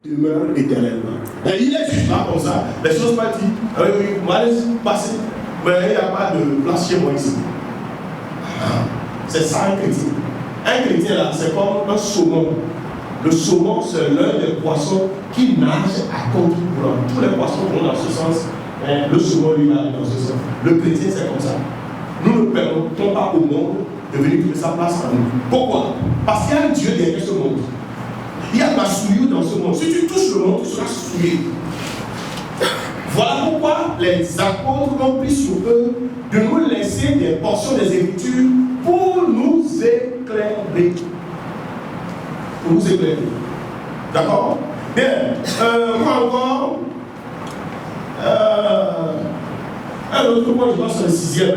demeure éternellement. Et il est juste là comme ça. Les choses pas dites. Oui, moi, laisse passer. Mais il n'y a pas de place chez moi ici. C'est ça un chrétien. Un chrétien là, c'est comme un saumon. Le saumon, c'est l'un des poissons qui nage à contre-courant. Tous les poissons vont dans ce sens. Le saumon lui va dans ce sens. Le chrétien, c'est comme ça. Nous ne permettons pas au monde de venir trouver sa place en nous. Pourquoi? Parce qu'il y a un Dieu derrière ce monde. Il y a de la souillure dans ce monde. Si tu touches le monde, tu seras souillé. Voilà pourquoi les apôtres ont pris sur eux de nous laisser des portions des Écritures pour nous éclairer. Pour nous éclairer. D'accord? Bien. Quoi encore? Un autre point, je pense, c'est le 6e.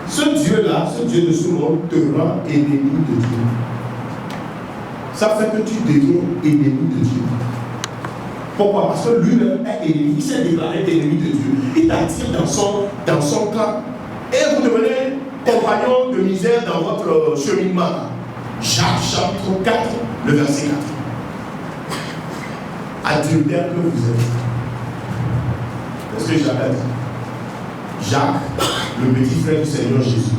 Ce Dieu-là, ce Dieu de ce monde, te rend ennemi de Dieu. Ça fait que tu deviens ennemi de Dieu. Pourquoi? Parce que lui-même est ennemi. Il s'est déclaré ennemi de Dieu. Il t'attire dans son camp. Et vous devenez compagnon de misère dans votre cheminement. Jacques chapitre 4, le verset 4. Adultère que vous êtes. C'est ce que Jacques a dit. Jacques, le petit frère du Seigneur Jésus.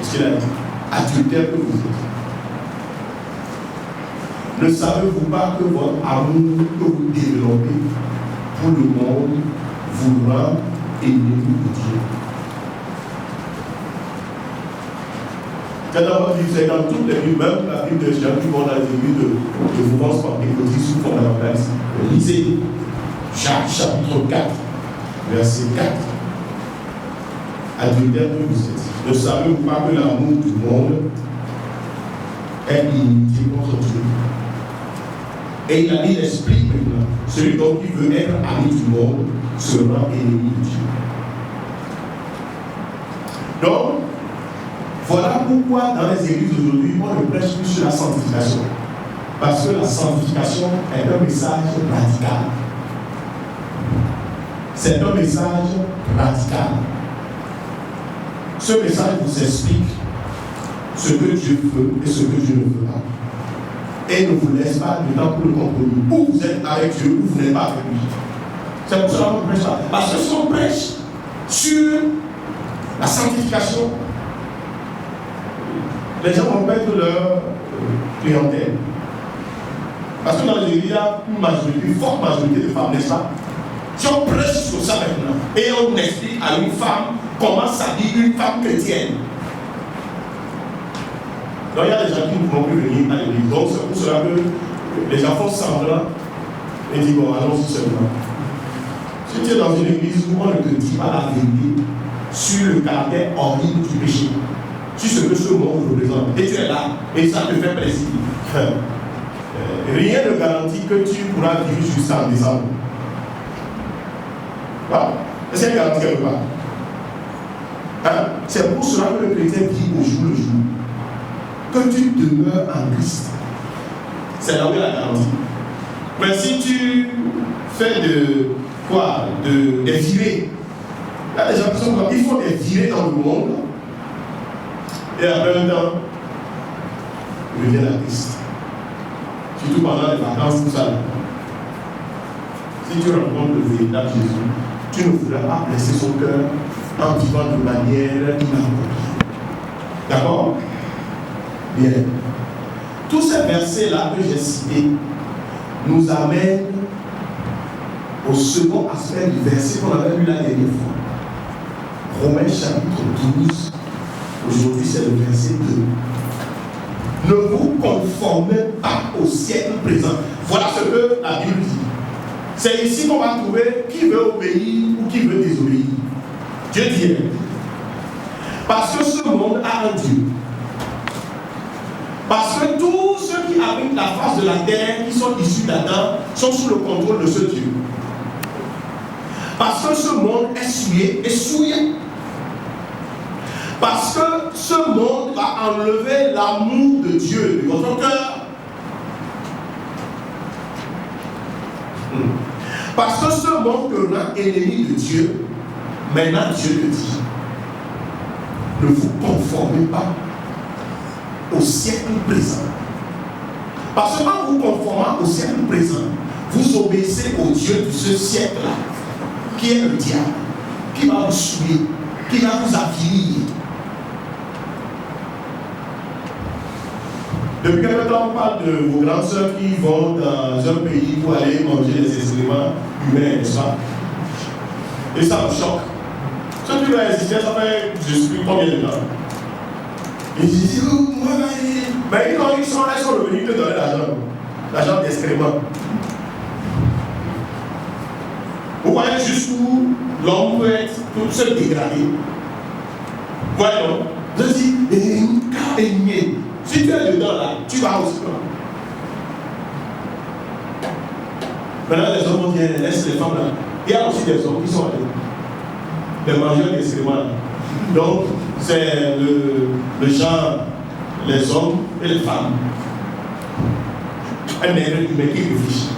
C'est ce qu'il a dit. Adultère que vous êtes. Ne savez-vous pas que votre amour que vous développez pour le monde vous rend ennemi de Dieu? C'est dans toutes les Bibles, même la Bible de Jean, qui vont dans les débuts de mouvance pentecôtiste ou fondamentaliste. Lisez Jacques chapitre 4, verset 4. Adultère que vous êtes. Ne savez-vous pas que l'amour du monde est inimitié contre Dieu? Et il explique maintenant, celui donc qui veut être ami du monde sera ennemi de Dieu. Donc, voilà pourquoi dans les églises d'aujourd'hui, on ne prêche plus sur la sanctification. Parce que la sanctification est un message radical. C'est un message radical. Ce message vous explique ce que Dieu veut et ce que Dieu ne veut pas. Et ne vous laisse pas du temps pour le compromis. Ou vous êtes avec Dieu, ou vous n'êtes pas avec lui. C'est pour cela qu'on prêche ça. Parce que si on prêche sur la sanctification, les gens vont perdre leur clientèle. Parce que dans les églises, il y a une forte majorité de femmes, n'est-ce pas? Si on prêche sur ça maintenant, et on explique à une femme comment s'habille une femme chrétienne, donc il y a des gens qui ne pourront plus venir à l'église. Donc c'est pour cela que les gens font semblant et disent bon, allons-y seulement. Si tu es dans une église où on ne te dit pas la vérité sur le caractère horrible du péché, sur ce que ce monde représente, et tu es là, et ça te fait plaisir, rien ne garantit que tu pourras vivre jusqu'à décembre. Voilà. Est-ce qu'il y a une garantie quelque part? C'est pour cela que le chrétien vit au jour le jour. Que tu demeures en Christ. C'est là où il y a la garantie. Mais si tu fais des virées, il y a des gens qui sont comme il faut des virées dans le monde, et après un temps, ils reviennent à Christ. Surtout pendant les vacances, tout ça. Si tu rencontres le véritable Jésus, tu ne voudras pas blesser son cœur en vivant de manière inappropriée. D'accord? Bien. Tous ces versets-là que j'ai cités nous amènent au second aspect du verset qu'on avait lu la dernière fois. Romains chapitre 12. Aujourd'hui, c'est le verset 2. Ne vous conformez pas au siècle présent. Voilà ce que la Bible dit. C'est ici qu'on va trouver qui veut obéir ou qui veut désobéir. Dieu dit. Parce que ce monde a un Dieu. Parce que tous ceux qui habitent la face de la terre, qui sont issus d'Adam, sont sous le contrôle de ce Dieu. Parce que ce monde est souillé et souillé. Parce que ce monde va enlever l'amour de Dieu de votre cœur. Parce que ce monde te rend ennemi de Dieu. Maintenant Dieu te dit, ne vous conformez pas au siècle présent. Parce qu'en vous conformant au siècle présent, vous obéissez au Dieu de ce siècle-là, qui est le diable, qui va vous souiller, qui va vous avilir. Depuis quelque temps, on parle de vos grandes sœurs qui vont dans un pays pour aller manger des excréments humains, n'est-ce pas? Et ça me choque. Ceux qui vont insister, ça fait, je ne sais plus combien de temps. Ils disent, moi, mais quand ils sont là, ils sont revenus te donner l'argent d'excréments. Vous voyez jusqu'où l'homme peut être tout seul dégradé. Voyons, je dis, si tu es dedans là, tu vas aussi prendre. Maintenant, les hommes vont dire, laisse les femmes là. Il y a aussi des hommes qui sont allés. Les mangeurs d'excréments là. Donc, c'est le genre, les hommes et les femmes. Un nègre humain qui réfléchit.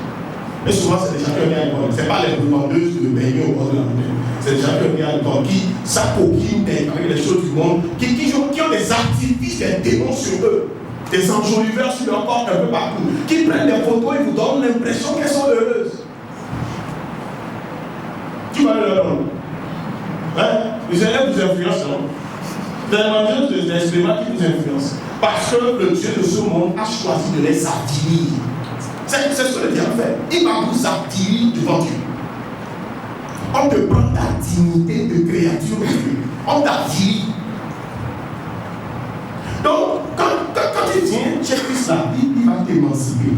Et souvent, c'est des gens qui ont mis à l'école. Ce n'est pas les vendeuses de beignets au bord de la montagne. C'est des gens qui ont mis à l'école, qui s'acoquinent avec les choses du monde, qui ont des artifices, des démons sur eux, des enjoliveurs sur leur corps un peu partout, qui prennent des photos et vous donnent l'impression qu'elles sont heureuses. Tu vas leur nom. Hein? Vous allez vous influencer, non? C'est les mangeurs d'excréments qui vous influencent. Parce que le Dieu de ce monde a choisi de les avilir. C'est ce que le diable fait. Il va vous avilir devant Dieu. On te prend ta dignité de créature de Dieu. On t'avilit. Donc, quand tu viens chez Christ là, il va t'émanciper.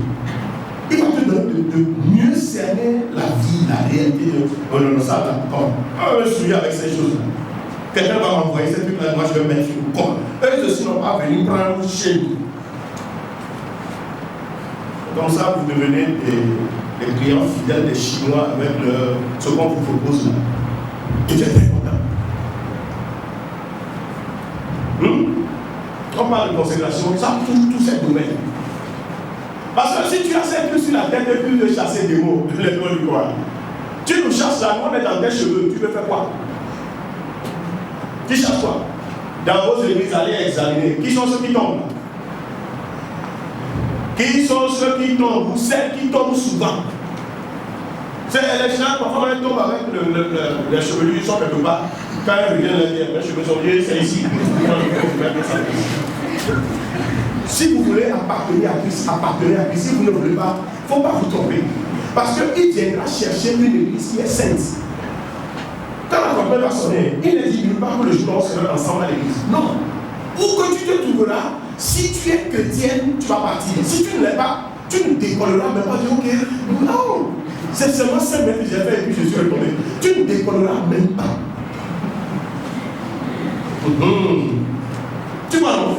Il va te donner de mieux cerner la vie, la réalité de. Oh non, ça va comme. Je suis avec ces choses-là. Quelqu'un va m'envoyer ces trucs-là, moi je vais mettre sur le corps. Eux aussi n'ont pas venu prendre chez nous. Comme ça, vous devenez des clients fidèles des Chinois avec ce qu'on vous propose là. Et tu es très content. On parle de consécration, ça touche tous ces domaines. Parce que si tu as ces trucs sur la tête et puis de chasser des mots, les mots du quoi, tu nous chasses là, nous on est dans tes cheveux, tu veux faire quoi? Tu chasses quoi? Dans vos églises, allez examiner. Qui sont ceux qui tombent? Qui sont ceux qui tombent? Ou celles qui tombent souvent? C'est les gens, parfois, ils tombent avec les chevelures, ils sont quelque part. Quand ils reviennent, les cheveux sont liés, c'est ici. Si vous voulez appartenir à Christ, appartenir à Christ. Si vous ne voulez pas, il ne faut pas vous tromper. Parce qu'il viendra chercher une église qui est sainte. Quand la campagne va sonner, il ne dit pas que le jour où on sera ensemble à l'église. Non. Où que tu te trouveras, si tu es chrétienne, tu vas partir. Si tu ne l'es pas, tu ne décolleras même pas. Tu dis, ok, non. C'est seulement 5 mètres que j'ai fait et puis je suis retombé. Tu ne décolleras même pas. Tu vois, non?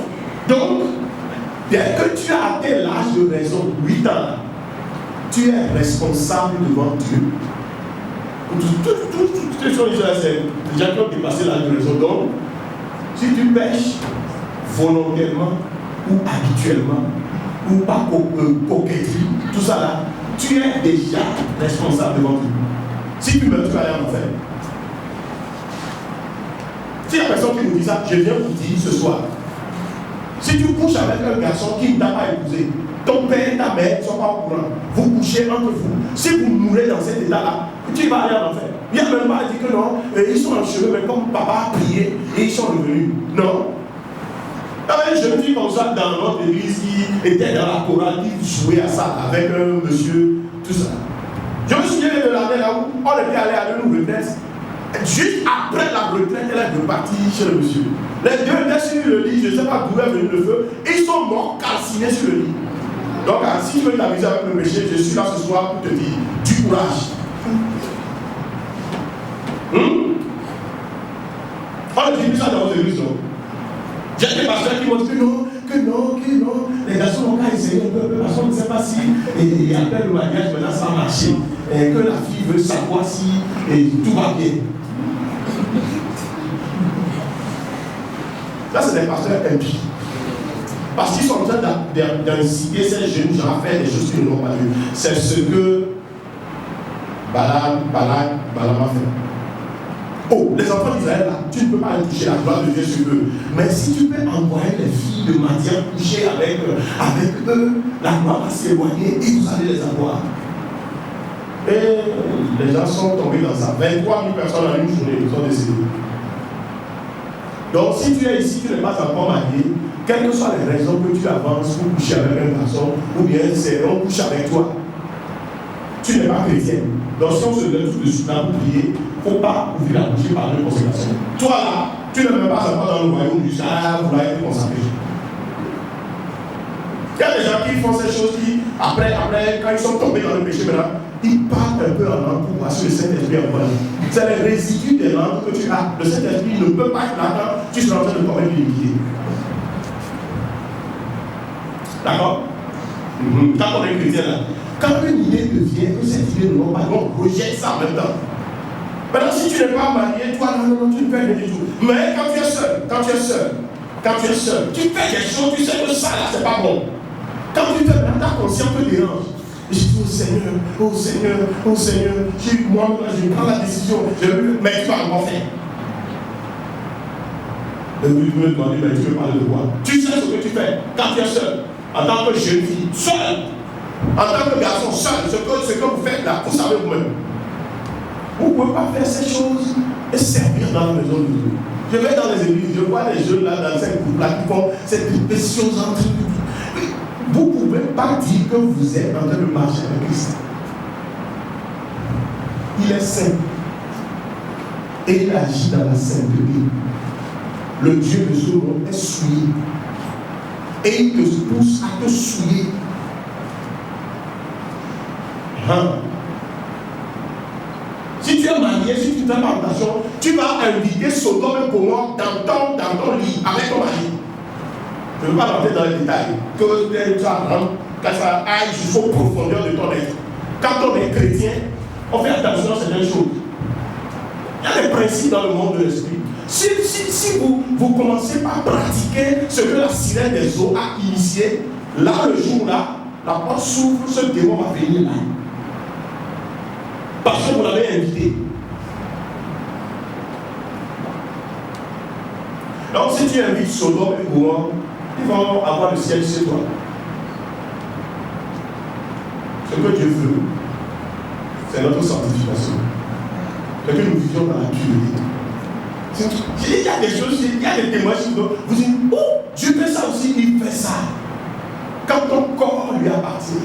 Donc, dès que tu as atteint l'âge de raison, 8 ans, tu es responsable devant Dieu. Toutes les choses, c'est les gens qui ont dépassé l'âge de raison. Donc, si tu pêches volontairement ou habituellement, ou par coquetterie, tout ça là, tu es déjà responsable devant Dieu. Si tu meurs, tu vas aller en enfer. Si la personne qui nous dit ça, je viens vous dire ce soir, si tu couches avec un garçon qui ne t'a pas épousé, ton père et ta mère ne sont pas au courant, vous couchez entre vous, si vous mourrez dans cet état-là, tu vas aller en enfer. Il n'y a même pas dit que non, ils sont en chemin, mais comme papa a prié et ils sont revenus. Non. Il y avait une jeune fille comme ça dans notre église qui était dans la chorale, qui jouait à ça avec un monsieur, tout ça. Je me souviens de l'année là où on était allé à une retraite. Juste après la retraite, elle est repartie chez le monsieur. Les deux étaient sur le lit, je ne sais pas d'où est venu le feu, et ils sont morts calcinés sur le lit. Donc, si tu veux t'amuser avec le péché, je suis là ce soir pour te dire du courage. On ne dit plus ça dans vos églises, non? J'ai des pasteurs qui m'ont dit que non. Les garçons n'ont qu'à essayer un peu, parce qu'on ne sait pas si, et après le mariage, maintenant ça va marcher. Et que la fille veut savoir si tout va bien. Ça, c'est des pasteurs impies. Parce qu'ils sont en train d'inciter ces jeunes gens à faire des choses qu'ils n'ont pas vues. C'est ce que Balaam a fait. Oh, les enfants d'Israël, là, tu ne peux pas aller toucher la gloire de Dieu sur eux. Mais si tu peux envoyer les filles de Madian coucher avec eux, la gloire va s'éloigner et vous allez les avoir. Et les gens sont tombés dans ça. 23 000 personnes en une journée sont décédées. Donc si tu es ici, tu n'es pas encore marié, quelles que soient les raisons que tu avances pour coucher avec un garçon, ou bien on couche avec toi, tu n'es pas chrétien. Donc si on se lève tout de suite là pour prier, il ne faut pas ouvrir la bouche par une consécration. Toi là, tu ne veux pas encore dans le royaume du Sahara, vous l'avez été consacré. Il y a des gens qui font ces choses qui, après, quand ils sont tombés dans le péché maintenant, ils parlent un peu en langue pour voir si le Saint-Esprit est en toi. C'est les résidus des langues que tu as. Le Saint-Esprit ne peut pas être là quand tu seras en train de commettre l'iniquité. D'accord? Quand on est chrétien là, quand une idée te vient, que cette idée ne va pas, on rejette ça en même temps. Maintenant, si tu n'es pas marié, toi, non, tu ne fais rien du tout. Mais quand tu es seul, tu fais des choses, tu sais que ça là, c'est pas bon. Quand tu fais, ta conscience te dérange. Et je dis, oh Seigneur, moi, je prends la décision, mais tu vas encore faire. Et vous me demandez, mais tu veux parler de quoi? Tu sais ce que tu fais quand tu es seul, en tant que jeune fille, seul, en tant que garçon, seul, ce que vous faites là, vous savez vous-même. Vous ne pouvez pas faire ces choses et servir dans la maison de Dieu. Je vais dans les églises, je vois les jeunes là, dans ces groupes là, qui font cette compétition entre eux. Vous ne pouvez pas dire que vous êtes en train de marcher avec Christ. Il est saint. Et il agit dans la sainteté. Le Dieu de ce monde est souillé. Et il te pousse à te souiller. Si tu es marié, si tu fais pas attention, tu vas inviter Sodome et Gomorrhe dans ton lit avec ton mari. Je ne veux pas rentrer dans les détails. Que tu apprends, quand ça aille jusqu'aux profondeurs de ton être. Quand on est chrétien, on fait attention à certaines choses. Il y a des principes dans le monde de l'esprit. Si vous commencez par pratiquer ce que la sirène des eaux a initié, là, le jour-là, la porte s'ouvre, ce démon va venir là. Parce que vous l'avez invité. Donc, si tu invites Sodome et Gomorrhe, ils vont avoir le ciel chez toi. Ce que Dieu veut, c'est notre sanctification. C'est que nous vivions dans la pureté. Il y a des choses, il y a des témoignages qui vous dites, oh, Dieu fait ça aussi, il fait ça. Quand ton corps lui appartient,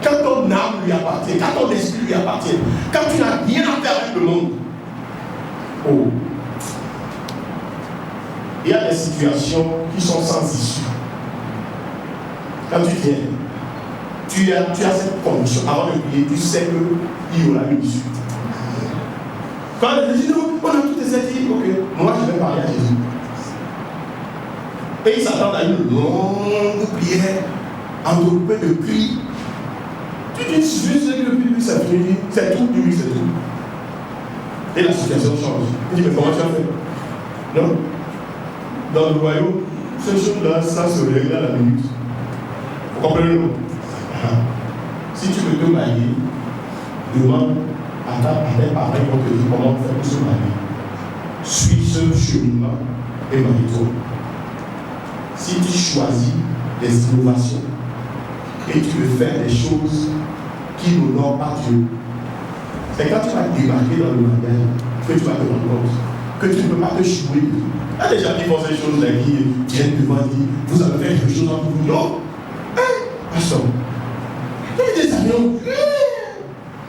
quand ton âme lui appartient, quand ton esprit lui appartient, quand tu n'as rien à faire avec le monde, oh, il y a des situations qui sont sans issue. Quand tu viens, tu as cette condition avant de prier, tu sais qu'il y aura une issue. Quand elle dit non, on a tout essayé, ok, moi je vais parler à Jésus. Et ils s'attendent à une longue prière, entourée de cris. Tu dis, je sais que le public ça finit, c'est tout, oui, c'est tout. Et la situation change. Tu dis, mais comment tu as fait? Non? Dans le royaume, ces choses-là, ça se règle à la minute. Vous comprenez? Si tu veux te marier, demande à tes parents qui vont te dire comment faire pour se marier. Suis ce cheminement et marie-toi. Si tu choisis des innovations et tu veux faire des choses qui n'honorent pas Dieu, c'est quand tu vas débarquer dans le mariage que tu vas te rendre compte que tu ne peux pas te chouer. Il y a des gens qui font ces choses-là qui viennent devant et disent, vous avez fait quelque chose entre vous. Non. Pasteur. Il y a des amis.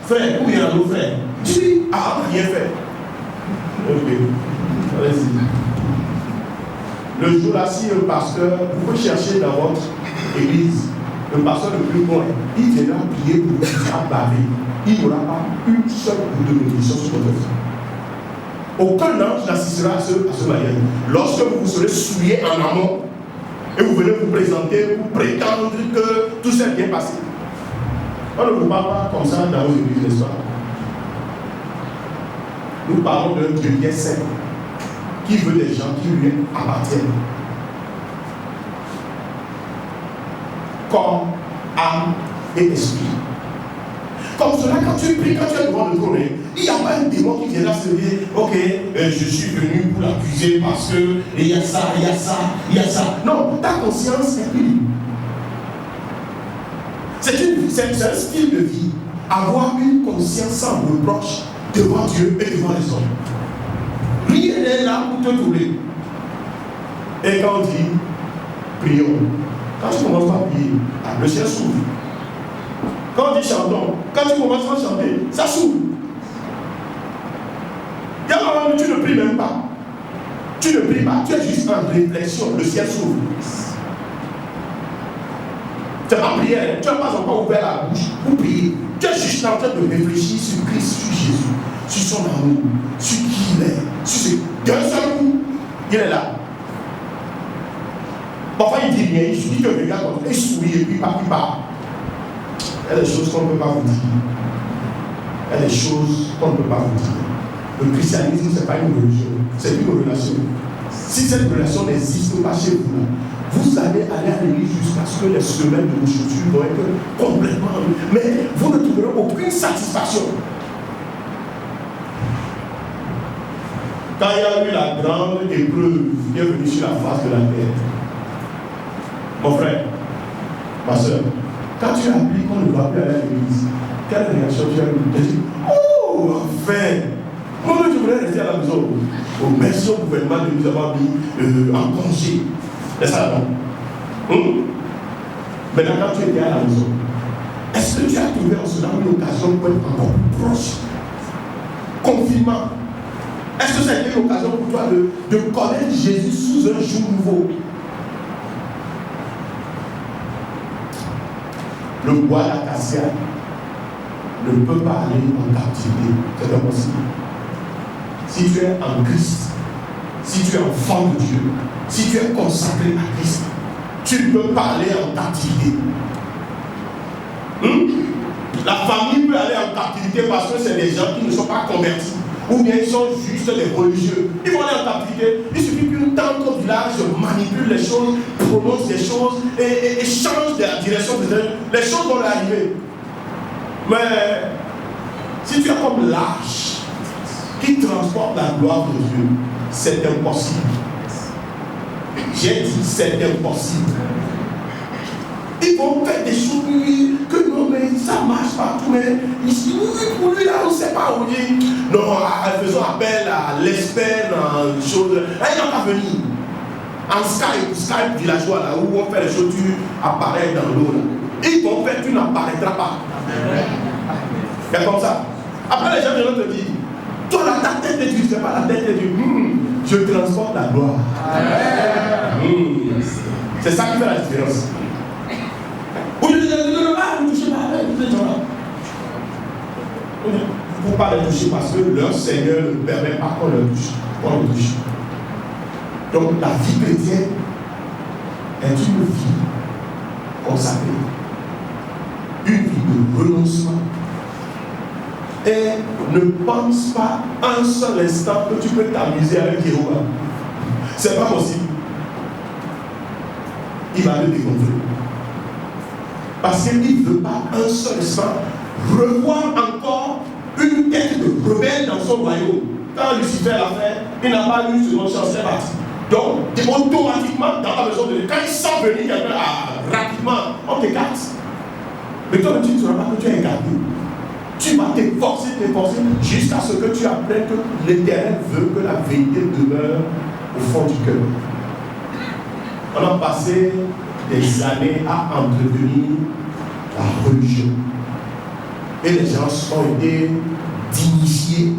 Frère, où il y a nos frères? Tu dis, on n'a rien fait. Ok. Allez-y. Le jour-là, si le pasteur, vous pouvez chercher dans votre église, le pasteur le plus bon, il viendra prier pour vous, il sera bavé. Il n'y aura pas une seule goutte de bénédiction sur votre vie. Aucun ange n'assistera à ce mariage. Lorsque vous serez souillé en amont et vous venez vous présenter, vous prétendre que tout s'est bien passé. On ne vous parle pas comme ça dans vos églises, n'est-ce pas? Nous parlons d'un Dieu qui est saint, qui veut des gens qui lui appartiennent. Corps, âme et esprit. Comme cela, quand tu pries, quand tu es devant le trône, il n'y a pas un démon qui viendra se dire, ok, je suis venu pour l'accuser parce que il y a ça, il y a ça, il y a ça. Non, ta conscience est libre. C'est un style de vie. Avoir une conscience sans reproche devant Dieu et devant les hommes. Rien n'est là pour te trouver. Et quand on dit prions, quand tu commences à prier, le ciel s'ouvre. Quand on dit chantons, quand tu commences à chanter, ça s'ouvre. Il y a un moment où tu ne pries même pas. Tu ne pries pas, tu es juste en réflexion, le ciel s'ouvre. Tu n'as pas prié, tu n'as pas encore ouvert la bouche pour prier. Tu es juste en train de réfléchir sur Christ, sur Jésus, sur son amour, sur qui il est, sur ce. D'un seul coup, il est là. Parfois il dit rien, il te regarde, il sourit et puis il part. Il y a des choses qu'on ne peut pas vous dire. Il y a des choses qu'on ne peut pas vous dire. Le christianisme, ce n'est pas une religion, c'est une relation. Si cette relation n'existe pas chez vous, vous allez aller à l'église jusqu'à ce que les semelles de vos chaussures vont être complètement. Mais vous ne trouverez aucune satisfaction. Quand il y a eu la grande épreuve qui est venue sur la face de la terre, mon frère, ma soeur, quand tu appliques qu'on ne doit plus aller à l'église, quelle réaction tu as eu? Tu as dit, oh, enfin! Moi, je voulais rester à la maison. Oh, merci au gouvernement de nous avoir mis en congé. C'est ça, non? Maintenant, quand tu étais à la maison, est-ce que tu as trouvé en cela une occasion pour être encore plus proche? Confinement. Est-ce que c'était une occasion pour toi de connaître Jésus sous un jour nouveau? Le bois d'acacia ne peut pas aller en captivité. C'est impossible. Si tu es en Christ, si tu es enfant de Dieu, si tu es consacré à Christ, tu ne peux pas aller en captivité. La famille peut aller en captivité parce que c'est des gens qui ne sont pas convertis. Ou bien ils sont juste des religieux. Ils vont aller en captivité. Il suffit qu'une tante au village manipule les choses, prononce des choses et change de la direction de les choses vont leur arriver. Mais si tu es comme l'arche qui transporte la gloire de Dieu, c'est impossible. J'ai dit c'est impossible. Ils vont faire des choses que non, mais ça marche partout. Mais ici, pour lui, là, on ne sait pas où il est. Non, faisons appel à l'expert en choses. Là, il n'a pas venir. En Skype villageois, là, où on fait les choses, tu apparais dans l'eau. Ils vont faire, tu n'apparaîtras pas. C'est comme ça. Après, les gens viennent te dire, toi, ta tête est dure, c'est pas la tête est dure. Je transporte la gloire. C'est ça qui fait la différence. Vous ne touchez pas les gens-là. Il ne faut pas les toucher parce que leur Seigneur ne permet pas qu'on les touche. On les touche. Donc la vie chrétienne est une vie consacrée. Une vie de renoncement. Et ne pense pas un seul instant que tu peux t'amuser avec Jéhovah. C'est pas possible. Il va le dégonfler. Parce qu'il ne veut pas un seul instant revoir encore une tête de rebelle dans son royaume. Quand Lucifer l'a fait, il n'a pas eu une seconde chance, c'est parti. Donc, automatiquement, dans la maison de Dieu, quand il sent venir quelqu'un, rapidement, on t'écarte. Mais toi, tu ne sauras pas que tu es écarté. Tu vas t'efforcer jusqu'à ce que tu apprennes que l'Éternel veut que la vérité demeure au fond du cœur. On a passé des années à entretenir la religion. Et les gens ont été dignifiés,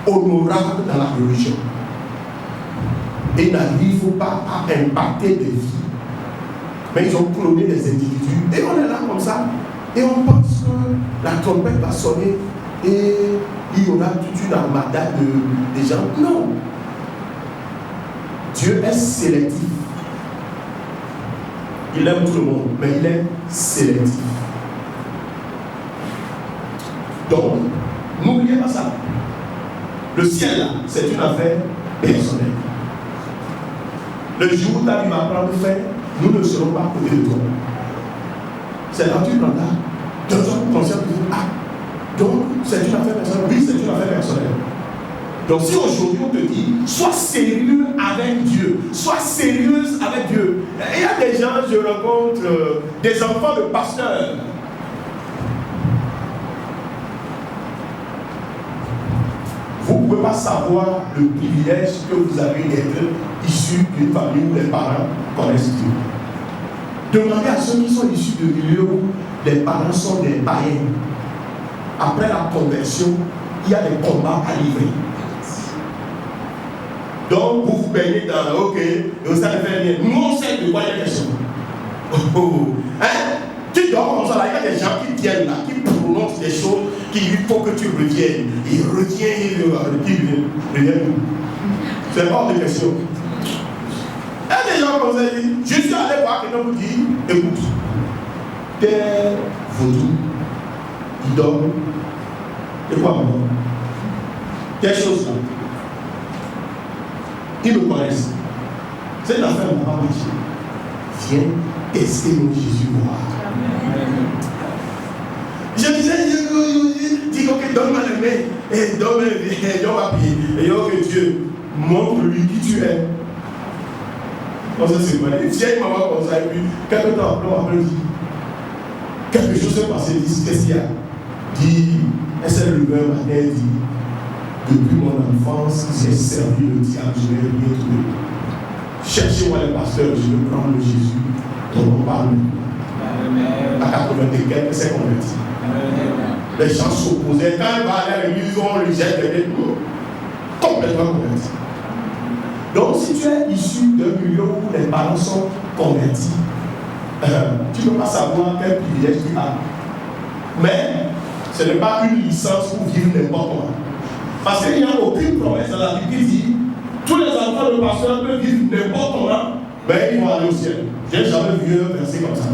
honorables dans la religion. Et n'arrivent pas à impacter des vies. Mais ils ont cloné des individus. Et on est là comme ça. Et on pense que la trompette va sonner et il y aura toute une armada de gens. Non. Dieu est sélectif. Il aime tout le monde, mais il est sélectif. Donc, n'oubliez pas ça. Le ciel, là, c'est une affaire personnelle. Le jour où tu arrives à prendre fin, nous ne serons pas à côté de toi. C'est là que tu prendras. Tu seras conscient que c'est une affaire personnelle. Oui, c'est une affaire personnelle. Donc si aujourd'hui on te dit, sois sérieux avec Dieu, sois sérieuse avec Dieu. Il y a des gens, je rencontre des enfants de pasteurs. Vous ne pouvez pas savoir le privilège que vous avez d'être issu d'une famille où les parents connaissent Dieu. Demandez à ceux qui sont issus de milieux où les parents sont des païens. Après la conversion, il y a des combats à livrer. Donc vous vous baignez dans ok, vous allez faire bien. Nous on sait de quoi il y a question. Hein? Tu dors comme ça là, il y a des gens qui viennent là, qui prononcent des choses qu'il faut que tu reviennes. Il revient, il revient. C'est hors de question. Il y a des gens comme ça, je suis allé voir quelqu'un vous dit, écoute, t'es vaudou, il dort, et quoi maintenant? Quelque chose là. Ils me connaissent. Cette affaire n'a pas marché. Viens tester mon Jésus voir. Je disais, dis ok, donne-moi le main, et donne-moi le papier, et que Dieu montre-lui qui tu es. Comme ça, c'est vrai. Une vieille maman comme ça, et puis, quelques temps après, elle dit, quelque chose s'est passé, dit, qu'est-ce qu'il y a? Dit, elle s'est levée un matin, elle dit, depuis mon enfance, j'ai servi le diable, je n'ai rien trouvé. Cherchez-moi les pasteurs, je vais prendre le Jésus dont on parle. À 80 et quelques, elle s'est convertie. Les gens s'opposaient. Quand elle va aller à l'église, on le jette derrière nous. Complètement converti. Donc, si tu es issu d'un milieu où les parents sont convertis, tu ne peux pas savoir quel privilège tu as. Mais ce n'est pas une licence pour vivre n'importe comment. Parce qu'il n'y a aucune promesse dans la Bible qui dit tous les enfants de pasteurs peuvent vivre n'importe comment, mais ils vont aller au ciel. Je n'ai jamais vu un verset comme ça.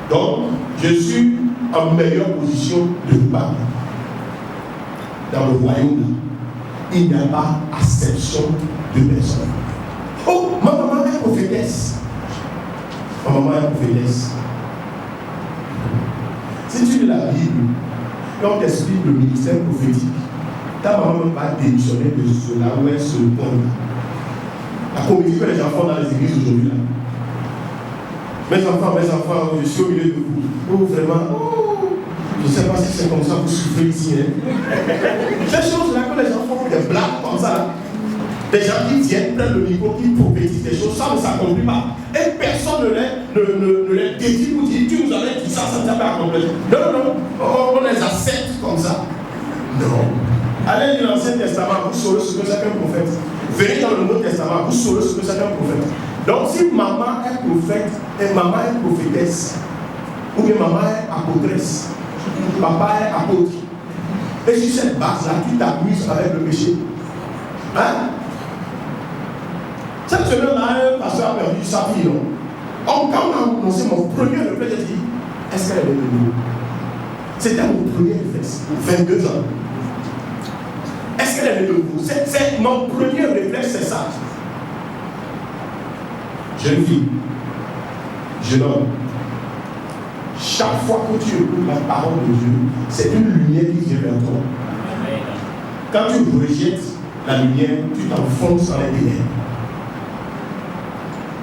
Donc, je suis en meilleure position de vous parler. Dans le royaume, il n'y a pas acception de personne. Oh, ma maman est prophétesse. Ma maman est prophétesse. Si tu lis la Bible, quand on t'explique le ministère prophétique, ta maman va démissionner de cela où elle se pond. La comédie que les gens font dans les églises aujourd'hui là. Mes enfants, je suis au milieu de vous. Oh, vraiment, je ne sais pas si c'est comme ça que vous souffrez ici. Ces choses-là que les gens font des blagues comme ça. Des gens qui viennent prendre le micro, qui prophétisent des choses, ça ne s'accomplit pas. Et personne ne les dédie pour dire tu nous avais dit ça, ça ne s'est pas accompli. Non, on les accepte comme ça. Non. Allez dans l'Ancien Testament, vous saurez ce que c'est qu'un prophète. Venez dans le Nouveau Testament, vous saurez ce que c'est qu'un prophète. Donc si maman est prophète et maman est prophétesse, ou bien maman est apôtresse, papa est apôtre, et sur cette base-là, tu t'amuses avec le péché. Hein? Cette semaine-là, un pasteur a perdu sa fille. Quand on a annoncé mon premier réflexe, j'ai dit, est-ce qu'elle est de nous? C'était mon premier réflexe, 22 ans. Est-ce qu'elle est de nous? C'est mon premier réflexe, c'est ça. Jeune fille, jeune homme, chaque fois que tu écoutes la parole de Dieu, c'est une lumière qui vient vers toi. Quand tu rejettes la lumière, tu t'enfonces dans les ténèbres.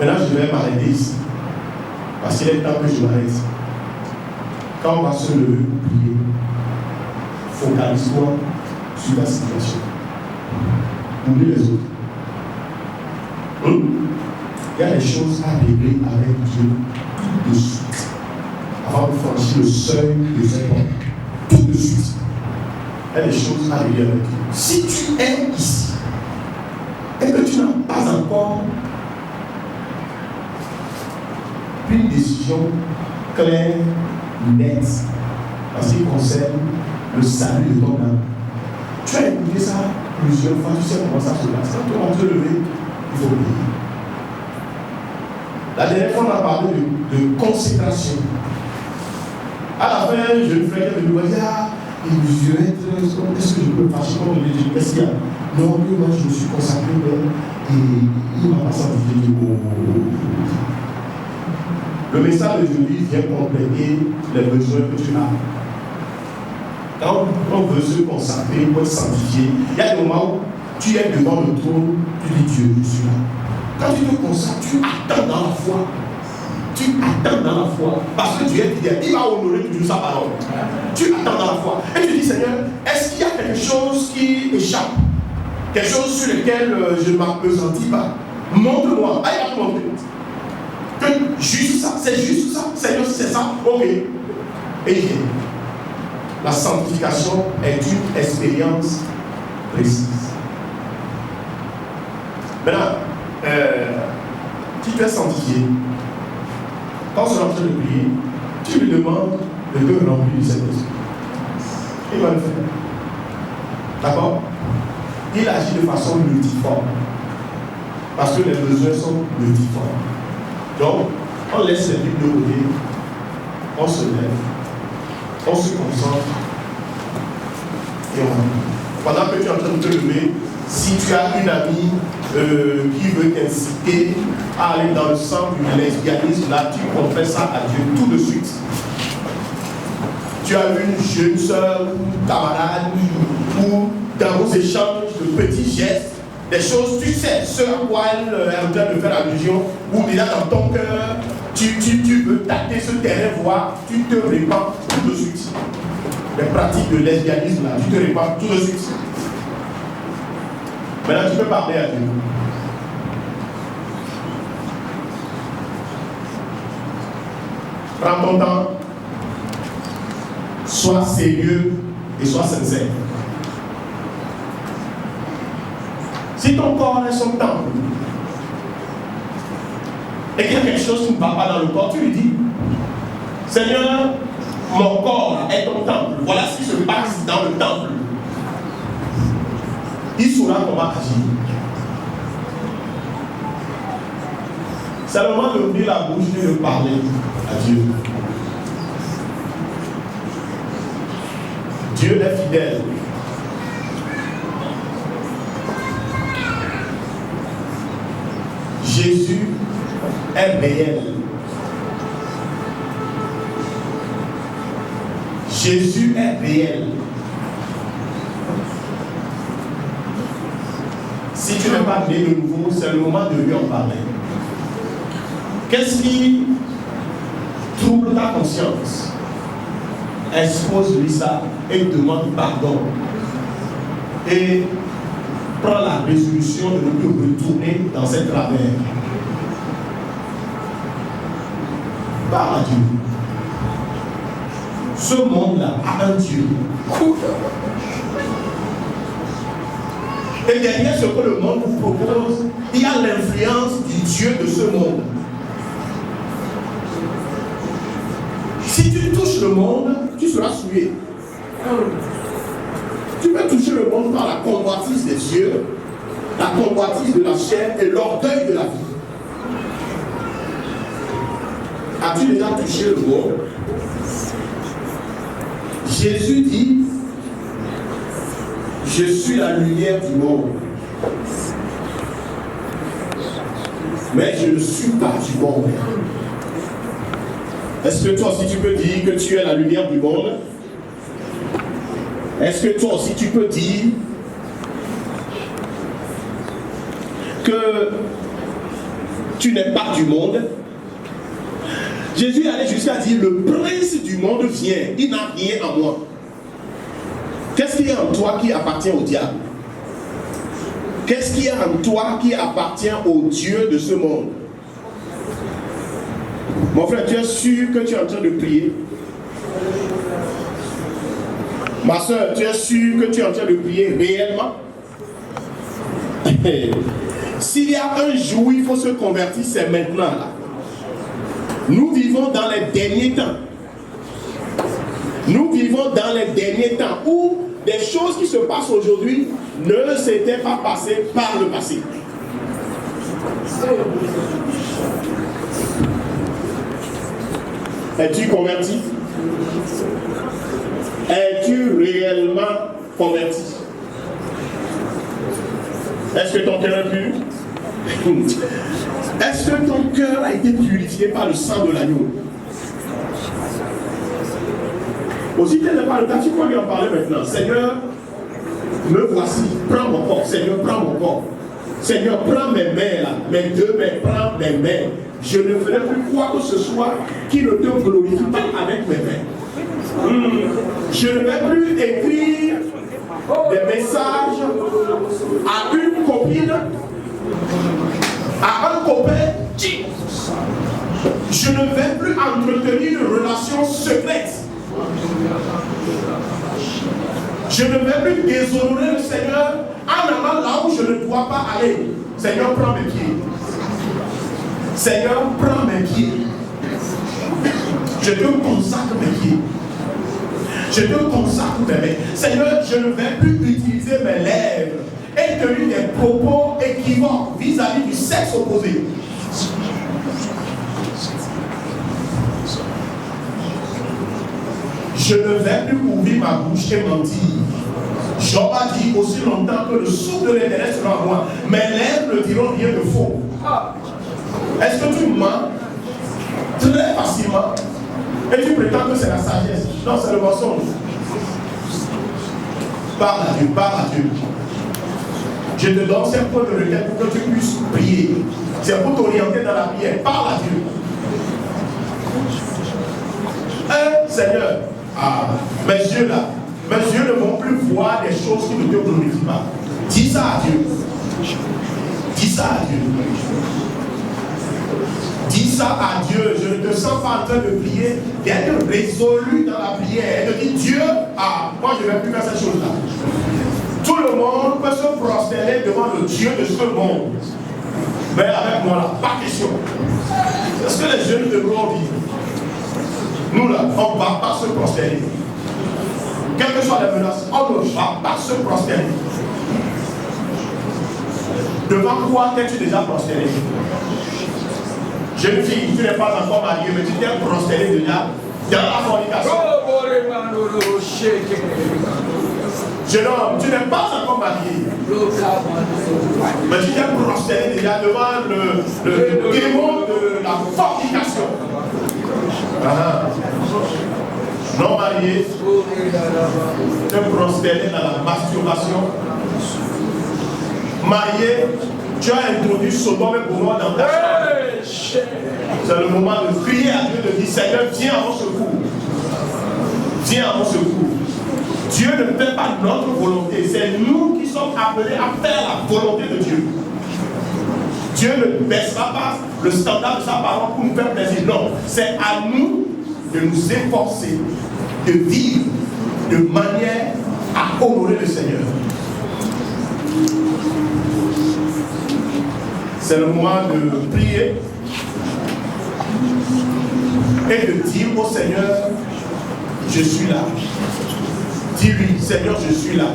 Maintenant, je vais m'arrêter ici. Parce qu'il est temps que je m'arrête. Quand on va se lever pour prier, focalise-toi sur la situation. Oublie les autres. Il y a des choses à régler avec Dieu tout de suite. Avant de franchir le seuil des époques. Tout de suite. Il y a des choses à régler avec Dieu. Si tu es ici et que tu n'as pas encore une décision claire, nette, en ce qui concerne le salut de ton âme. Tu as écouté ça plusieurs fois, tu sais comment ça se passe. Quand on te lever, il faut prier. La dernière fois, on a parlé de consécration. À la fin, je me ferais de me dire, je vais être, est-ce que je peux fâcher contre Dieu? Qu'est-ce qu'il y a? Non, moi je me suis consacré et il ne m'a pas sanctifié. Le message d'aujourd'hui vient compléter les besoins que tu as. Quand on veut se consacrer, pour se sanctifier, il y a des moments où tu es devant le trône, tu dis Dieu, je suis là. Quand tu te consacres, tu attends dans la foi. Tu attends dans la foi. Parce que Dieu est fidèle. Il va honorer toujours sa parole. Tu attends dans la foi. Et tu dis Seigneur, est-ce qu'il y a quelque chose qui échappe? Quelque chose sur lequel je ne m'appesantis pas? Montre-moi. Ah, il va te montrer. Que juste ça, c'est juste ça. Seigneur, c'est ça. Ok. Et il vient. La sanctification est une expérience précise. Maintenant, si tu es sanctifié, quand tu es en train de prier, tu lui demandes de te remplir du Saint-Esprit. Il va le faire. D'accord? Il agit de façon multiforme. Parce que les besoins sont multiformes. Donc, on laisse les Bibles de côté, on se lève, on se concentre et on. Pendant que tu es en train de te lever, si tu as une amie qui veut t'inciter à aller dans le centre du lesbianisme, là, tu confesses ça à Dieu tout de suite. Tu as une jeune soeur ou camarade ou dans vos échanges de petits gestes, des choses, tu sais ce à quoi elle est en train de faire allusion, ou déjà dans ton cœur, tu veux tâter ce terrain, voir, tu te répands tout de suite. Les pratiques de lesbianisme, là, tu te répands tout de suite. Maintenant, tu peux parler à Dieu. Prends ton temps, sois sérieux et sois sincère. Si ton corps est son temple, et qu'il y a quelque chose qui ne va pas dans le corps, tu lui dis, Seigneur, mon corps est ton temple. Voilà ce qui se passe dans le temple. Il saura comment agir. C'est le moment d'ouvrir la bouche et de parler à Dieu. Dieu est fidèle. Jésus est réel. Jésus est réel. Si tu n'es pas né de nouveau, c'est le moment de lui en parler. Qu'est-ce qui trouble ta conscience? Expose-lui ça et demande pardon. Et prends la résolution de ne plus retourner dans cette travers. Parle à Dieu. Ce monde-là a un Dieu. Et derrière ce que le monde vous propose, il y a l'influence du Dieu de ce monde. Si tu touches le monde, tu seras souillé. Tu peux toucher le monde par la convoitise des cieux, la convoitise de la chair et l'orgueil de la vie. As-tu déjà touché le monde? Jésus dit, je suis la lumière du monde. Mais je ne suis pas du monde. Est-ce que toi aussi tu peux dire que tu es la lumière du monde? Est-ce que toi aussi tu peux dire que tu n'es pas du monde? Jésus allait jusqu'à dire, le prince du monde vient, il n'a rien en moi. Qu'est-ce qu'il y a en toi qui appartient au diable? Qu'est-ce qu'il y a en toi qui appartient au Dieu de ce monde? Mon frère, tu es sûr que tu es en train de prier? Ma soeur, tu es sûr que tu es en train de prier réellement? S'il y a un jour où il faut se convertir, c'est maintenant là. Nous vivons dans les derniers temps. Nous vivons dans les derniers temps où des choses qui se passent aujourd'hui ne s'étaient pas passées par le passé. Es-tu converti? Es-tu réellement converti? Est-ce que ton cœur est pur? Est-ce que ton cœur a été purifié par le sang de l'agneau? Aussi, tel n'est pas le cas, tu peux lui en parler maintenant. Seigneur, me voici, prends mon corps. Seigneur, prends mon corps. Seigneur, prends mes mains là, mes deux mains, prends mes mains. Je ne ferai plus quoi que ce soit qui ne te glorifie pas avec mes mains. Je ne vais plus écrire des messages à une copine, à un copain. Je ne vais plus entretenir une relation secrète. Je ne vais plus déshonorer le Seigneur en allant là où je ne dois pas aller. Seigneur, prends mes pieds. Seigneur, prends mes pieds. Je te consacre mes pieds. Je te consacre mes mains. Seigneur, je ne vais plus utiliser mes lèvres et tenir des propos équivoques vis-à-vis du sexe opposé. Je ne vais plus ouvrir ma bouche et mentir. Job a dit aussi longtemps que le souffle de l'Éternel sera en moi. Mes lèvres ne diront rien de faux. Est-ce que tu mens très facilement et tu prétends que c'est la sagesse? Non, c'est le mensonge. Parle à Dieu, parle à Dieu. Je te donne ces points de requête pour que tu puisses prier. C'est pour t'orienter dans la prière. Parle à Dieu. Seigneur, mes yeux là, mes yeux ne vont plus voir des choses qui ne te glorifient pas. Dis ça à Dieu. Dis ça à Dieu. Dis ça à Dieu. Je ne te sens pas en train de prier, d'être résolu dans la prière. Et de dire Dieu, moi je ne vais plus faire cette chose-là. Tout le monde peut se prosterner devant le Dieu de ce monde. Mais avec moi là, pas question. Est-ce que les jeunes de gloire vivent? Nous là, on ne va pas se prosterner. Quelles que soient les menaces, on ne va pas se prosterner. Devant quoi t'es-tu déjà prosterné? Jeune fille, tu n'es pas encore mariée, mais tu t'es prosterné déjà dans la fornication. Jeune homme, tu n'es pas encore marié, mais tu t'es prosterné déjà devant le démon de la fornication. Non marié, te prosterner dans la masturbation. Marié, tu as introduit Sodome et Gomorrhe dans ta chambre. C'est le moment de prier à Dieu, de dire Seigneur, viens à mon secours. Viens à mon secours. Dieu ne fait pas notre volonté, c'est nous qui sommes appelés à faire la volonté de Dieu. Dieu ne baissera pas le standard de sa parole pour nous faire plaisir. Non, c'est à nous de nous efforcer de vivre de manière à honorer le Seigneur. C'est le moment de prier et de dire au Seigneur, je suis là. Dis-lui, Seigneur, je suis là.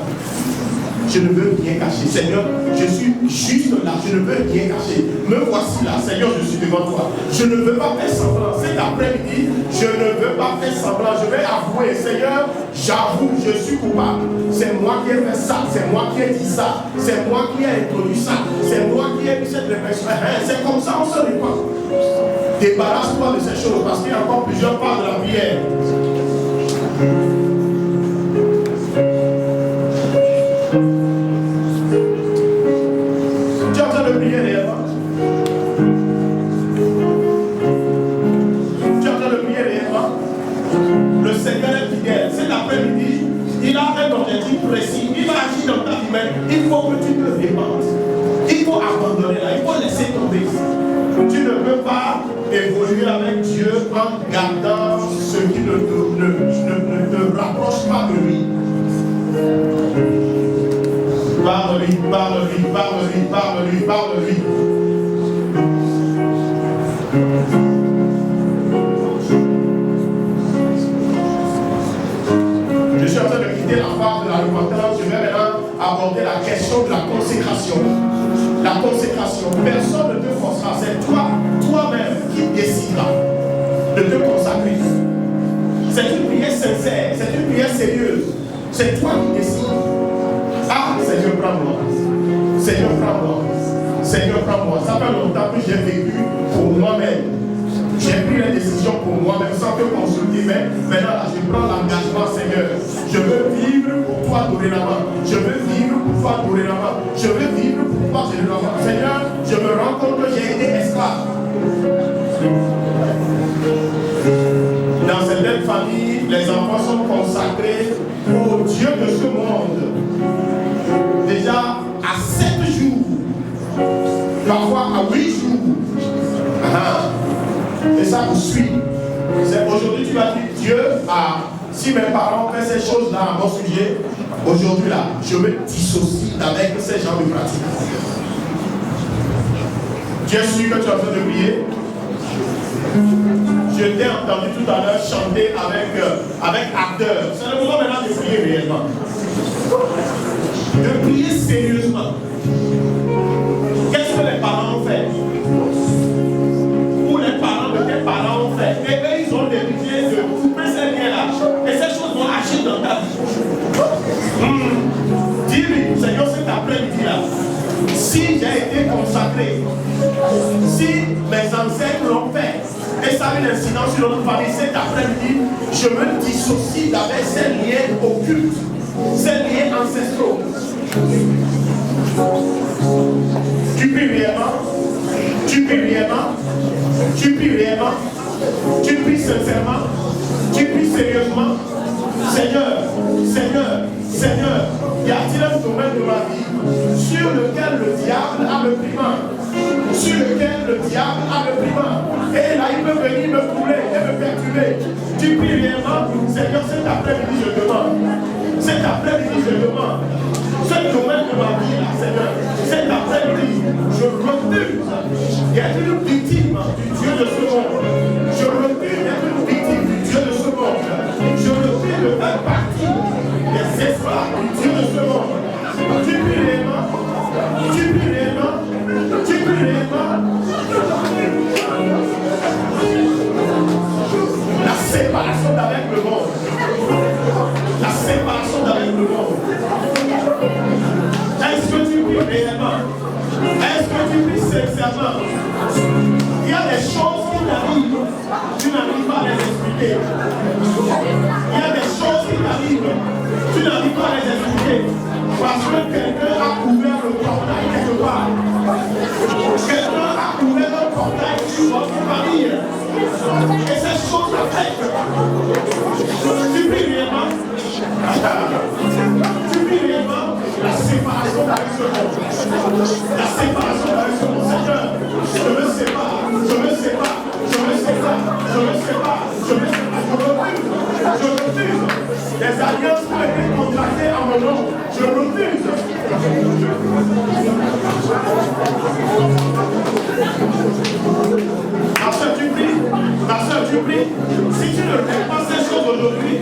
Je ne veux rien cacher. Seigneur, je suis juste là. Je ne veux rien cacher. Me voici là. Seigneur, je suis devant toi. Je ne veux pas faire semblant. Cet après-midi, je ne veux pas faire semblant. Je vais avouer, Seigneur, j'avoue, je suis coupable. C'est moi qui ai fait ça. C'est moi qui ai dit ça. C'est moi qui ai introduit ça. C'est moi qui ai mis cette réflexion. C'est comme ça, on se répand. Débarrasse-toi de ces choses parce qu'il y a encore plusieurs parts de la prière. Précis, il va agir dans ta vie, mais il faut que tu te répandes. Il faut abandonner là, il faut laisser tomber. Tu ne peux pas évoluer avec Dieu en gardant ce qui ne te rapproche pas de lui. Parle-lui, parle-lui, parle-lui, parle-lui, parle-lui. Je suis en train de quitter la phase de la repentance. Je vais maintenant aborder la question de la consécration. La consécration. Personne ne te forcera. C'est toi-même qui décideras de te consacrer. C'est une prière sincère. C'est une prière sérieuse. C'est toi qui décides. Ah, Seigneur, prends-moi. Seigneur, prends-moi. Seigneur, prends-moi. Ça fait longtemps que j'ai vécu pour moi-même. J'ai pris la décision pour moi-même sans te consulter, mais maintenant là, je prends l'engagement, Seigneur. Je veux vivre pour toi dorénavant. Je veux vivre pour toi dorénavant. Je veux vivre pour toi dorénavant. Seigneur, je me rends compte que j'ai été esclave. Dans certaines familles, les enfants sont consacrés au Dieu de ce monde. Déjà à 7 jours, parfois à 8 jours. Et ça vous suit. Aujourd'hui, tu vas dire, Dieu, si mes parents ont fait ces choses-là à mon sujet, aujourd'hui là, je me dissocie avec ces gens de pratique. Tu es sûr que tu es en train de prier? Je t'ai entendu tout à l'heure chanter avec ardeur. C'est le moment maintenant de prier réellement. De prier sérieusement. Qu'est-ce que les parents ont fait? Ou les parents de tes parents ont fait? Et eux, ils ont décidé de couper ces liens-là. Et ces choses vont agir dans ta vie. Dis-lui, Seigneur, cet après-midi-là, si j'ai été consacré, si mes ancêtres l'ont fait, et ça a une incidence sur notre famille, cet après-midi, je me dissocie avec ces liens occultes, ces liens ancestraux. Tu pries réellement, tu pries réellement, tu pries réellement, tu pries sincèrement, tu pries sérieusement. Seigneur, Seigneur, Seigneur, y a-t-il un domaine de ma vie sur lequel le diable a le primeur? Sur lequel le diable a le primeur? Et là, il peut venir me couler et me perturber. Tu pries réellement, Seigneur, cet après-midi, je demande. Cet après-midi, je demande. Ce domaine de ma vie, là, Seigneur, cet après-midi, je refuse d'être une victime du Dieu de ce monde. Je refuse d'être une victime du Dieu de ce monde. Je refuse de faire partie des esclaves du Dieu de ce monde. Tu pries réellement, tu pries réellement, tu pries réellement. La séparation d'avec le monde. La séparation d'avec le monde. Est-ce que tu pries réellement? Est-ce que tu pries sincèrement? Il y a des choses qui t'arrivent, tu n'arrives pas à les expliquer. Il y a des choses qui t'arrivent, tu n'arrives pas à les expliquer. Parce que quelqu'un a ouvert le portail quelque part. Quelqu'un a ouvert le portail sur votre famille. Et ces choses affectent. Tu pries réellement? Tu pries réellement? La séparation d'avec ce monde. La séparation d'avec ce monde. Seigneur, je me sépare, je me sépare, je me sépare, je me sépare, je me sépare, je refuse. Les alliances qui ont été contractées à mon nom, je refuse. Ma soeur, tu pries. Ma soeur, tu pries. Si tu ne fais pas ces choses aujourd'hui,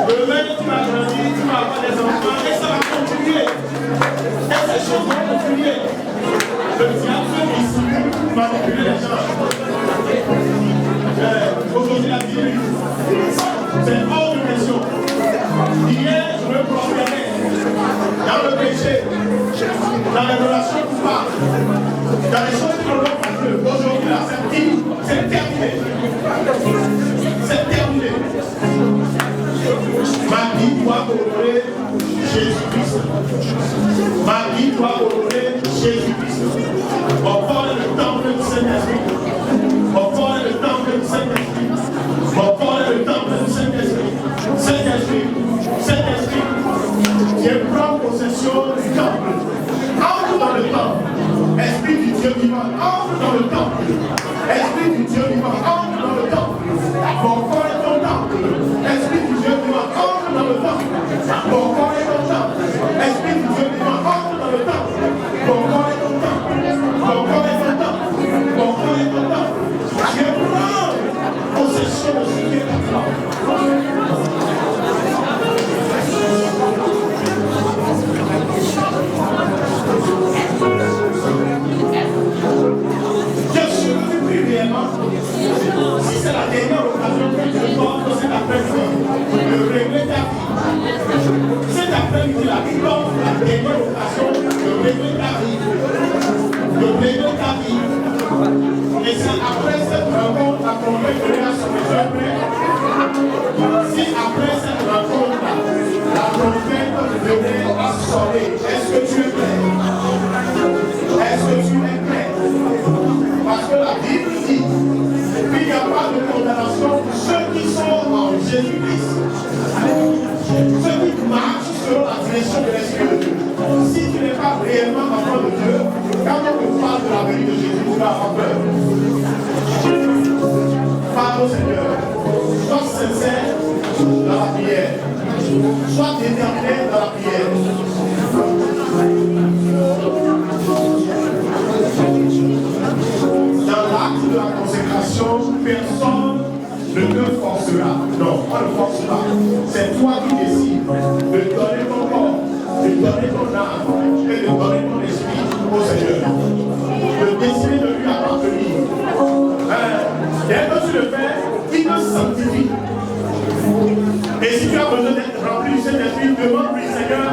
demain tu vas grandir, tu vas avoir des enfants et ça va continuer. Et ces choses vont continuer. Le diable peut ici manipuler les gens. Aujourd'hui, la vie, c'est hors de question. Hier, je me promenais dans le péché, dans les relations coupables, dans les choses qui n'ont pas Dieu. Aujourd'hui, là, c'est fini, c'est terminé. C'est terminé. Ma vie doit honorer Jésus-Christ. Ma vie doit honorer Jésus-Christ. Mon corps est le temple du Saint-Esprit. Mon corps est le temple du Saint-Esprit. Mon corps est le temple du Saint-Esprit. Saint-Esprit, Saint-Esprit, je prends possession du temple. Entre dans le temple. Esprit du Dieu vivant, entre dans le temple. Esprit du Dieu vivant, entre dans le temple. Mon corps est ton temple. Esprit du Dieu vivant, entre dans le temple. Mon corps est ton temple. Esprit du Dieu vivant, entre dans le temple. Mon corps est ton temple. Mon corps est ton temple. Mon corps est ton temple. Je prends possession de ce qui est à toi. Si c'est la dernière occasion que tu dois cet après-midi de régler ta vie, Si après cette rencontre, la trompette venait à sonner, est-ce que tu es prêt? Est-ce que tu es prêt? Parce que la Bible dit qu'il n'y a pas de condamnation pour ceux qui sont en Jésus-Christ. Ceux qui marchent selon la direction de l'Esprit de Dieu. Si tu n'es pas réellement enfant de Dieu, quand on te parle de la venue de Jésus, tu vas avoir peur. Parle au Seigneur. Sois sincère dans la prière. Sois déterminé dans la prière. Dans l'acte de la consécration, personne ne te forcera. Non, on ne force pas. C'est toi qui décides de donner ton corps, de donner ton âme et de donner ton esprit au Seigneur. De décider de lui appartenir. Dès que tu le fais, il te sanctifie. Et si tu as besoin d'être rempli du Saint-Esprit, demande-lui, Seigneur,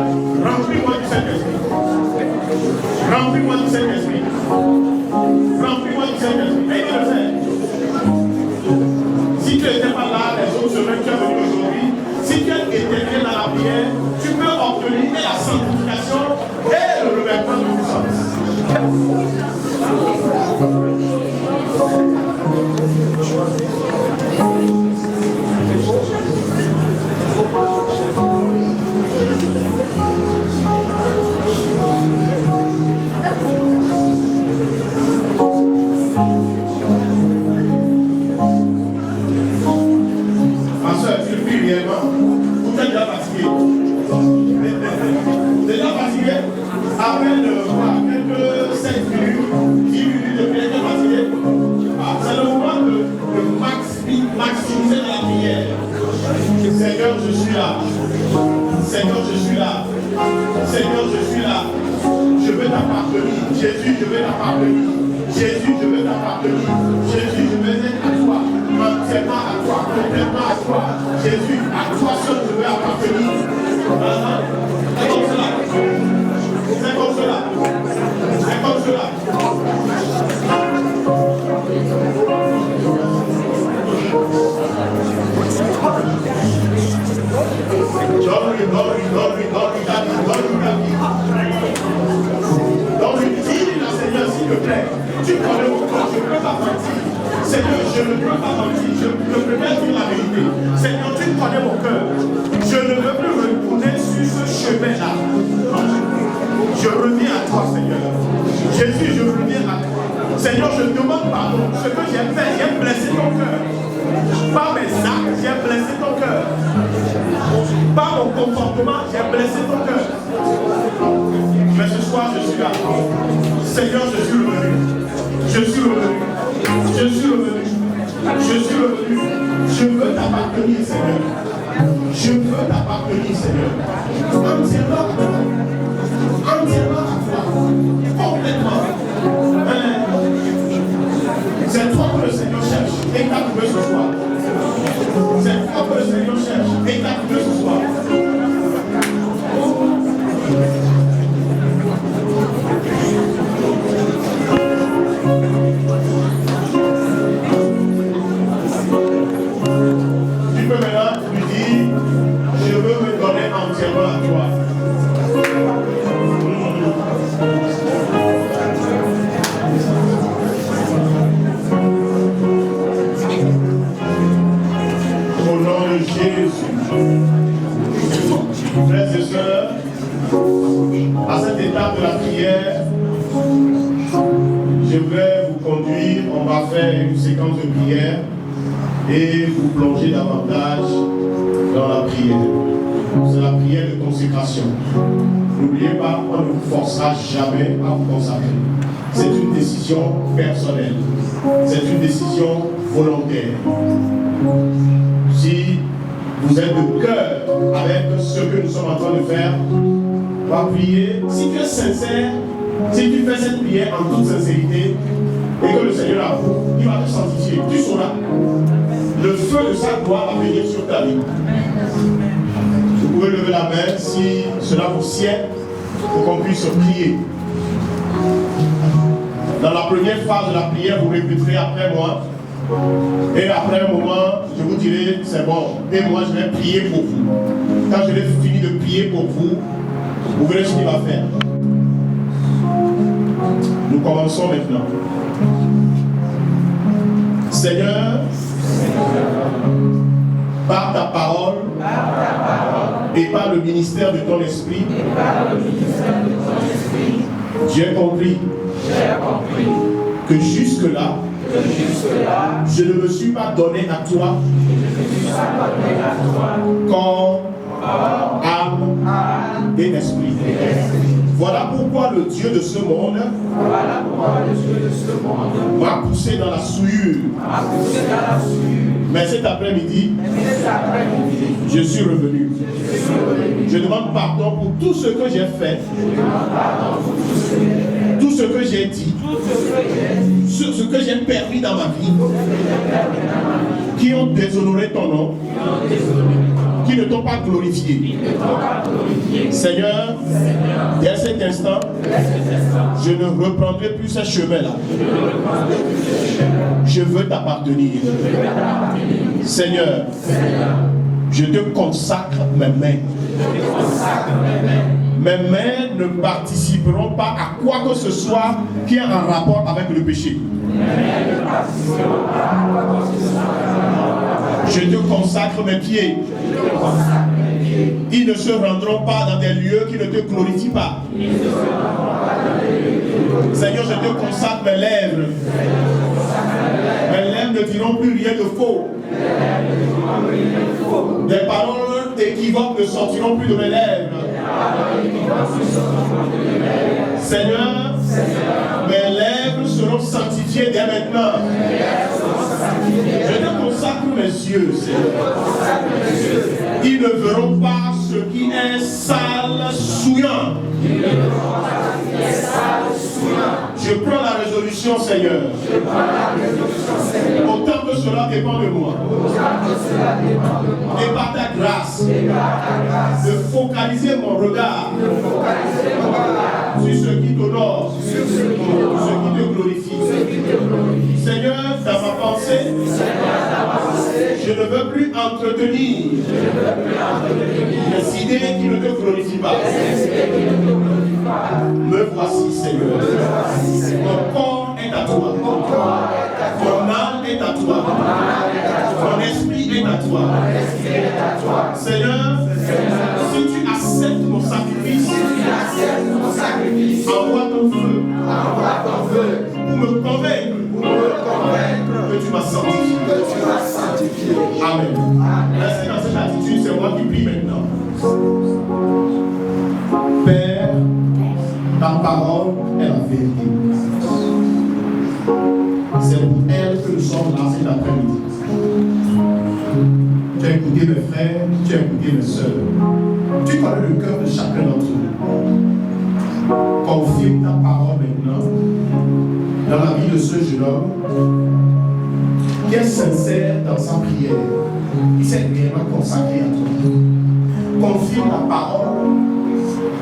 remplis-moi du Saint-Esprit. Remplis-moi du Saint-Esprit. Remplis-moi du Saint-Esprit. Et il le fait. Si tu n'étais pas là les autres semaines, tu es venu aujourd'hui, si tu es déterminé dans la prière, tu peux obtenir la sanctification et le revêtement de puissance. Ma soeur, tu le pries réellement. Vous êtes déjà fatigué. Déjà fatigué. Après quelques 7 minutes, 10 minutes de prière, tu es fatigué. C'est le moment de maximiser la prière. Seigneur, je suis là. Seigneur, je suis là. Seigneur, je suis là. Je veux t'appartenir. Jésus, je veux t'appartenir. Jésus, je veux t'appartenir. Jésus, je veux être à toi. Entièrement à toi. Complètement à toi. Jésus, à toi seul, je veux appartenir. C'est comme cela. C'est comme cela. C'est comme cela. Donc, dis la Seigneur, s'il te plaît, tu connais mon corps, je ne peux pas mentir. Seigneur, je ne peux pas mentir, je peux bien dire la vérité. Seigneur, tu connais mon cœur. Je ne veux plus retourner sur ce chemin-là. Je reviens à toi, Seigneur. Jésus, je reviens à toi. Seigneur, je demande pardon. Ce que j'ai fait, j'ai blessé ton cœur. Par mes actes, j'ai blessé ton cœur. Par mon comportement, j'ai blessé ton cœur. Mais ce soir, je suis là. Seigneur, je suis revenu. Je suis revenu. Je suis revenu. Je suis revenu. Je veux t'appartenir, Seigneur. Je veux t'appartenir, Seigneur. Entièrement à toi. Entièrement à toi. Complètement. C'est toi que le Seigneur cherche et t'a trouvé ce soir. C'est toi que le Seigneur cherche et t'a trouvé ce soir. Tu peux maintenant lui dire, je veux me donner entièrement à toi. Au nom de Jésus. Frères et sœurs, à cette étape de la prière, je vais vous conduire, on va faire une séquence de prière et vous plonger davantage dans la prière. C'est la prière de consécration. N'oubliez pas, on ne vous forcera jamais à vous consacrer. C'est une décision personnelle. C'est une décision volontaire. Si vous êtes de cœur avec ce que nous sommes en train de faire, on va prier. Si tu es sincère, si tu fais cette prière en toute sincérité, et que le Seigneur l'approuve, il va te sanctifier. Tu sauras. Le feu de sa gloire va venir sur ta vie. Vous pouvez lever la main si cela vous sied pour qu'on puisse prier. Dans la première phase de la prière, vous répéterez après moi. Et après un moment, je vous dirai c'est bon. Et moi, je vais prier pour vous. Quand je vais finir de prier pour vous, vous verrez ce qu'il va faire. Nous commençons maintenant. Seigneur, par ta parole et par le ministère de ton esprit, j'ai compris que jusque-là, je ne me suis pas donné à toi corps, âme et esprit. Voilà pourquoi le Dieu de ce monde m'a poussé dans la souillure. Mais cet après-midi, je suis revenu. Je demande pardon pour tout ce que j'ai fait, tout ce que j'ai dit, sur ce que j'ai permis dans ma vie, qui ont déshonoré ton nom, qui ne t'ont pas glorifié. Seigneur, dès cet instant, je ne reprendrai plus ce chemin-là. Je veux t'appartenir. Seigneur, je te consacre mes mains. Mes mains ne participeront pas à quoi que ce soit qui est en rapport avec le péché. Je te consacre mes pieds. Ils ne se rendront pas dans des lieux qui ne te glorifient pas. Seigneur, je te consacre mes lèvres. Mes lèvres ne diront plus rien de faux. Des paroles équivoques ne sortiront plus de mes lèvres. Seigneur, mes lèvres seront sanctifiées dès maintenant. Je te consacre mes yeux, Seigneur. Ils ne verront pas ce qui est sale, souillant. Je prends la résolution, Seigneur. Autant que cela dépend de moi. Et par ta grâce, de focaliser mon regard sur ce qui t'honore, sur ce qui te glorifie. Seigneur, dans ma pensée, je ne veux plus entretenir les idées qui ne te glorifient pas. Me voici, Seigneur. Mon corps est à toi. Mon âme est à toi. Mon esprit est à toi. Seigneur, si tu acceptes mon sacrifice, envoie ton feu pour me convaincre que tu m'as sanctifié. Amen. Restez dans cette attitude, c'est moi qui prie maintenant. Père, ta parole est la vérité. C'est pour elle que nous sommes là cet après-midi. Tu as écouté mes frères, tu as écouté mes soeurs. Tu connais le cœur de chacun d'entre nous. Confirme ta parole maintenant dans la vie de ce jeune homme qui est sincère dans sa prière, qui s'est réellement consacré à toi. Confirme la parole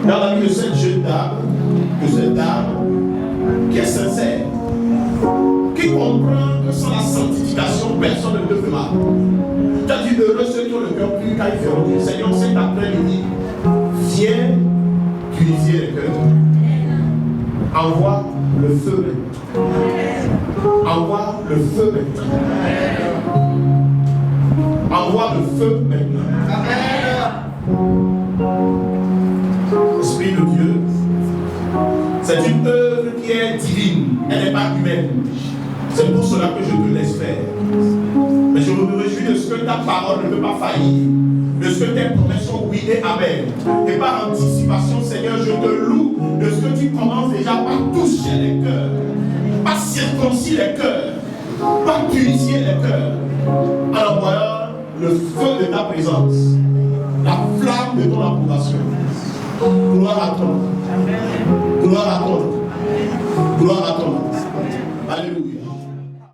dans la vie de cette jeune dame, qui est sincère, qui comprend que sans la sanctification, personne ne le fera. Tu as dit heureux ceux qui ont le cœur pur, car ils feront Dieu. Seigneur, cet après-midi, viens purifier les cœurs. Envoie le feu maintenant. Envoie le feu maintenant. Envoie le feu maintenant. Esprit de Dieu, c'est une œuvre qui est divine, elle n'est pas humaine. C'est pour cela que je te laisse faire. Mais je me réjouis de ce que ta parole ne peut pas faillir, de ce que tes promesses sont oui et amen. Et par anticipation, Seigneur, je te loue de ce que tu commences déjà par toucher les cœurs, par circoncire les cœurs, par purifier les cœurs, en envoyant le feu de ta présence, la flamme de ton approbation. Gloire à toi. Gloire à toi. Gloire à toi. Alléluia.